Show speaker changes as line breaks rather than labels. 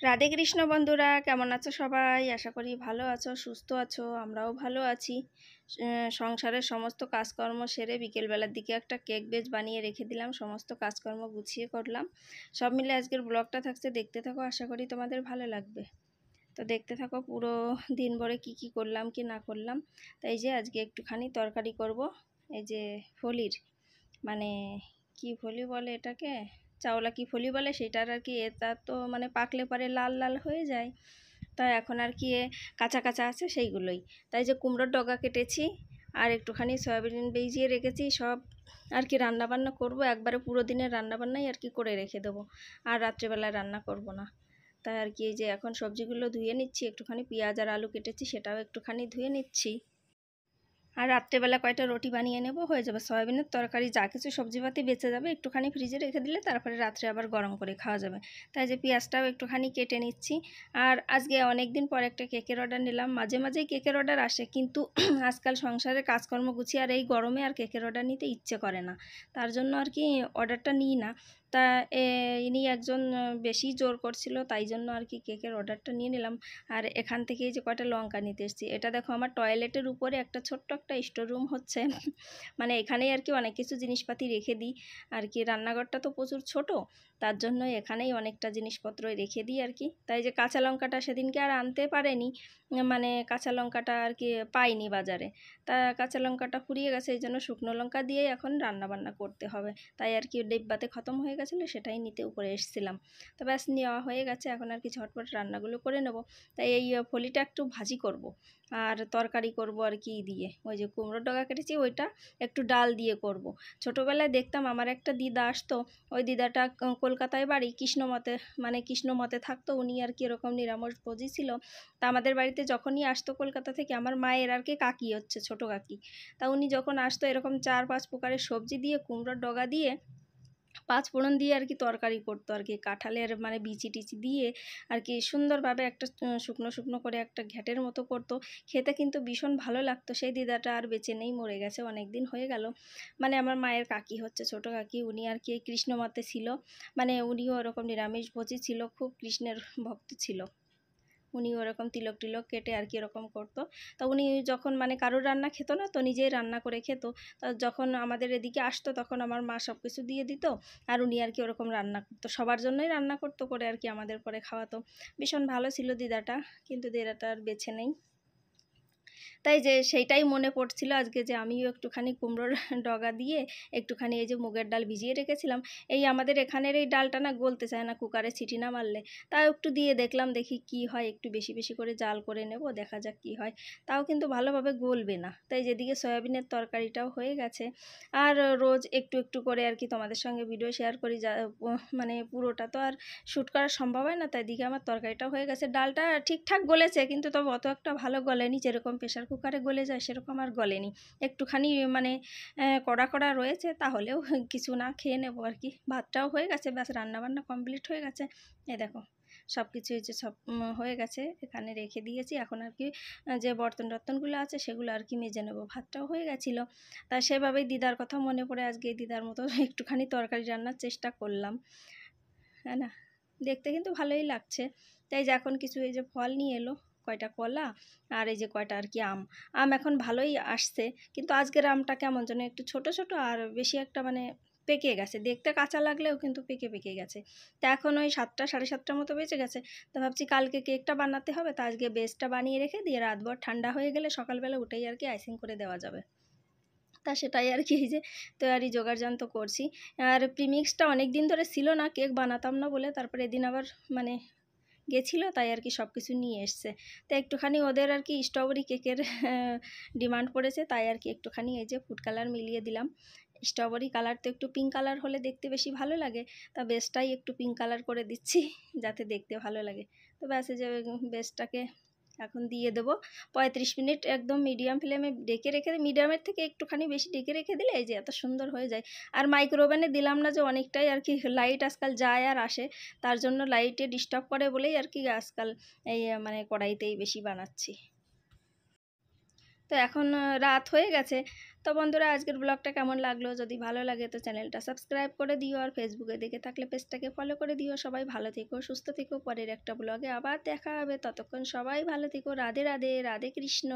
রাধে কৃষ্ণ বন্ধুরা, কেমন আছো সবাই? আশা করি ভালো আছো, সুস্থ আছো। আমরাও ভালো আছি। সংসারের সমস্ত কাজকর্ম সেরে বিকেলবেলার দিকে একটা কেক বেজ বানিয়ে রেখে দিলাম, সমস্ত কাজকর্ম গুছিয়ে করলাম। সব মিলে আজকের ব্লগটা থাকছে, দেখতে থাকো, আশা করি তোমাদের ভালো লাগবে। তো দেখতে থাকো পুরো দিন ভরে কি কি করলাম কি না করলাম। তাই যে আজকে একটুখানি তরকারি করব। এই যে ফলির, মানে কি ফলি বলে এটাকে, চাওলা কি ফলি বলে সেটার আর কি, এটা তো মানে পাকলে পরে লাল লাল হয়ে যায়। তাই এখন আর কি কাঁচা কাঁচা আছে সেইগুলোই। তাই যে কুমড়োর ডগা কেটেছি আর একটুখানি সয়াবিন ভিজিয়ে রেখেছি, সব আর কি রান্না বান্না করব একবারে, পুরো দিনের রান্না বান্নাই আর কি করে রেখে দেবো। আর রাত্রেবেলায় রান্না করব না। তাই আর কি এই যে এখন সবজিগুলো ধুয়ে নিচ্ছি, একটুখানি পেঁয়াজ আর আলু কেটেছি সেটাও একটুখানি ধুয়ে নিচ্ছি। আর রাত্রেবেলা কয়টা রুটি বানিয়ে নেব, হয়ে যাবে। সয়াবিনের তরকারি যা কিছু সবজিপাতি বেঁচে যাবে একটুখানি ফ্রিজে রেখে দিলে তারপরে রাত্রে আবার গরম করে খাওয়া যাবে। তাই যে পেঁয়াজটাও একটুখানি কেটে নিচ্ছি। আর আজকে অনেক দিন পর একটা কেকের অর্ডার নিলাম। মাঝে মাঝেই কেকের অর্ডার আসে, কিন্তু আজকাল সংসারের কাজকর্ম গুছিয়ে আর এই গরমে আর কেকের অর্ডার নিতে ইচ্ছে করে না। তার জন্য আর কি অর্ডারটা নিই না। তা ইনি একজন বেশি জোর করছিল, তাই জন্য আর কি কেকের অর্ডারটা নিয়ে নিলাম। আর এখান থেকে এই যে কয়টা লঙ্কা নিতে এসেছি, এটা দেখো আমার টয়লেটের উপরে একটা ছোট্ট একটা স্টোর রুম হচ্ছে। মানে এখানেই আর কি অনেক কিছু জিনিসপাতি রেখে দিই আর কি। রান্নাঘরটা তো প্রচুর ছোট, তার জন্য এখানেই অনেকটা জিনিসপত্র রেখে দিই আর কি। তাই যে কাঁচা লঙ্কাটা সেদিনকে আর আনতে পারেনি, মানে কাঁচা লঙ্কাটা আর কি পাইনি বাজারে। তা কাঁচা লঙ্কাটা ফুরিয়ে গেছে, এই জন্য শুকনো লঙ্কা দিয়েই এখন রান্না বান্না করতে হবে। তাই আর কি ডিব্বাতে খতম হয়ে গেছিলো, সেটাই নিতে উপরে এসেছিলাম। তো ব্যাস নেওয়া হয়ে গেছে, এখন আর কি ঝটপট রান্নাগুলো করে নেব। তাই এই ফলিটা একটু ভাজি করব আর তরকারি করব আর কি দিয়ে, ওই যে কুমড়োর ডগা কেটেছি ওইটা একটু ডাল দিয়ে করব। ছোটোবেলায় দেখতাম আমার একটা দিদা আসতো, ওই দিদাটা কলকাতায় বাড়ি, কৃষ্ণমতে, মানে কৃষ্ণমতে থাকতো। উনি আর কি এরকম নিরামিষভোজী ছিল। তা আমাদের বাড়িতে যখনই আসতো কলকাতা থেকে, আমার মায়ের আর কি কাকি হচ্ছে, ছোটো কাকি। তা উনি যখন আসতো এরকম 4-5 প্রকারের সবজি দিয়ে, কুমড়োর ডগা দিয়ে, পাঁচ ফোড়ন দিয়ে আর কি তরকারি করতো আর কি, কাঁঠালের মানে বিচি টিচি দিয়ে আর কি সুন্দরভাবে একটা শুকনো শুকনো করে একটা ঘ্যাটের মতো করতো। খেতে কিন্তু ভীষণ ভালো লাগতো। সেই দিদাটা আর বেঁচে নেই, মরে গেছে অনেক দিন হয়ে গেল। মানে আমার মায়ের কাকি হচ্ছে, ছোটো কাকি। উনি আর কি কৃষ্ণমতে ছিল, মানে উনিও ওরকম নিরামিষভোজী ছিল, খুব কৃষ্ণের ভক্ত ছিল। উনি ওরকম তিলক টিলক কেটে আর কি এরকম করতো। তা উনি যখন মানে কারোর রান্না খেত না, তো নিজেই রান্না করে খেত। তা যখন আমাদের এদিকে আসতো তখন আমার মা সব কিছু দিয়ে দিত, আর উনি আর কি ওরকম রান্না করতো, সবার জন্যই রান্না করতো করে আর কি আমাদের পরে খাওয়াতো। ভীষণ ভালো ছিল দিদাটা, কিন্তু দিদাটা আর বেঁচে নেই। তাই যে সেইটাই মনে পড়ছিল আজকে, যে আমিও একটুখানি কুমড়োর ডগা দিয়ে একটুখানি এই যে মুগের ডাল ভিজিয়ে রেখেছিলাম। এই আমাদের এখানের এই ডালটা না গলতে চায় না কুকারে সিটি না মারলে। তাও একটু দিয়ে দেখলাম, দেখি কি হয়, একটু বেশি বেশি করে জাল করে নেব, দেখা যাক কি হয়। তাও কিন্তু ভালোভাবে গলবে না। তাই যেদিকে সয়াবিনের তরকারিটাও হয়ে গেছে। আর রোজ একটু একটু করে আর কি তোমাদের সঙ্গে ভিডিও শেয়ার করি, যা মানে পুরোটা তো আর শ্যুট করা সম্ভব হয় না। তাই দিকে আমার তরকারিটাও হয়ে গেছে, ডালটা ঠিকঠাক গলেছে, কিন্তু তবে অত একটা ভালো গলেনি, যেরকম প্রেশার কুকারে গলে যায় সেরকম আর গলেনি। একটুখানি মানে কড়া কড়া রয়েছে, তাহলেও কিছু না, খেয়ে নেবো আর কি। ভাতটাও হয়ে গেছে, ব্যাস রান্নাবান্না কমপ্লিট হয়ে গেছে। এই দেখো সব কিছু এই যে সব হয়ে গেছে, এখানে রেখে দিয়েছি। এখন আর কি যে বর্তন টর্তনগুলো আছে সেগুলো আর কি মেজে নেবো। ভাতটাও হয়ে গেছিলো। তা সেভাবেই দিদার কথা মনে পড়ে আজকে দিদার মতো একটুখানি তরকারি রান্নার চেষ্টা করলাম, হ্যাঁ না? দেখতে কিন্তু ভালোই লাগছে। তাই যে এখন কিছু এই যে ফল নিয়ে এলো, কয়টা কলা আর এই যে কয়টা আর কি আম। আম এখন ভালোই আসছে, কিন্তু আজকের আমটা কেমন যেন একটু ছোট ছোট, আর বেশি একটা মানে পেকে গেছে। দেখতে কাঁচা লাগলেও কিন্তু পেকে পেকে গেছে। তা এখন ওই 7টা 7:30টার মতো বেজে গেছে। তা ভাবছি কালকে কেকটা বানাতে হবে, তা আজকে বেসটা বানিয়ে রেখে দিয়ে রাতভর ঠান্ডা হয়ে গেলে সকালবেলা উঠেই আর কি আইসিং করে দেওয়া যাবে। তা সেটাই আর কি এই যে তৈয়ারি জোগাড়যন্ত্র করছি। আর প্রিমিক্সটা অনেক দিন ধরে ছিল না, কেক বানাতাম না বলে, তারপরে এদিন আবার মানে গেছিলো, তাই আর কি সব কিছু নিয়ে এসছে। তো একটুখানি ওদের আর কি স্ট্রবেরি কেকের ডিমান্ড পড়েছে, তাই আর কি একটুখানি এই যে ফুড কালার মিলিয়ে দিলাম। স্ট্রবেরি কালার তো একটু পিঙ্ক কালার হলে দেখতে বেশি ভালো লাগে, তা বেসটাই একটু পিঙ্ক কালার করে দিচ্ছি যাতে দেখতে ভালো লাগে। তো ব্যাস এই যে বেসটাকে এখন দিয়ে দেবো। 35 মিনিট একদম মিডিয়াম ফ্লেমে ডেকে রেখে, মিডিয়ামের থেকে একটুখানি বেশি ডেকে রেখে দিলে এই যে এত সুন্দর হয়ে যায়। আর মাইক্রোওভেনে দিলাম না, যে অনেকটাই আর কি লাইট আজকাল যায় আর আসে, তার জন্য লাইটে ডিস্টার্ব করে বলেই আর কি আজকাল এই মানে কড়াইতেই বেশি বানাচ্ছি। তো এখন রাত হয়ে গেছে। তো বন্ধুরা, আজকের ব্লগটা কেমন লাগলো? যদি ভালো লাগে তো চ্যানেলটা সাবস্ক্রাইব করে দিও, আর ফেসবুকে দেখে থাকলে পেজটাকে ফলো করে দিও। সবাই ভালো থেকো, সুস্থ থেকো। পরের একটা ব্লগে আবার দেখা হবে। ততক্ষণ সবাই ভালো থেকো। রাধে রাধে, রাধে কৃষ্ণ।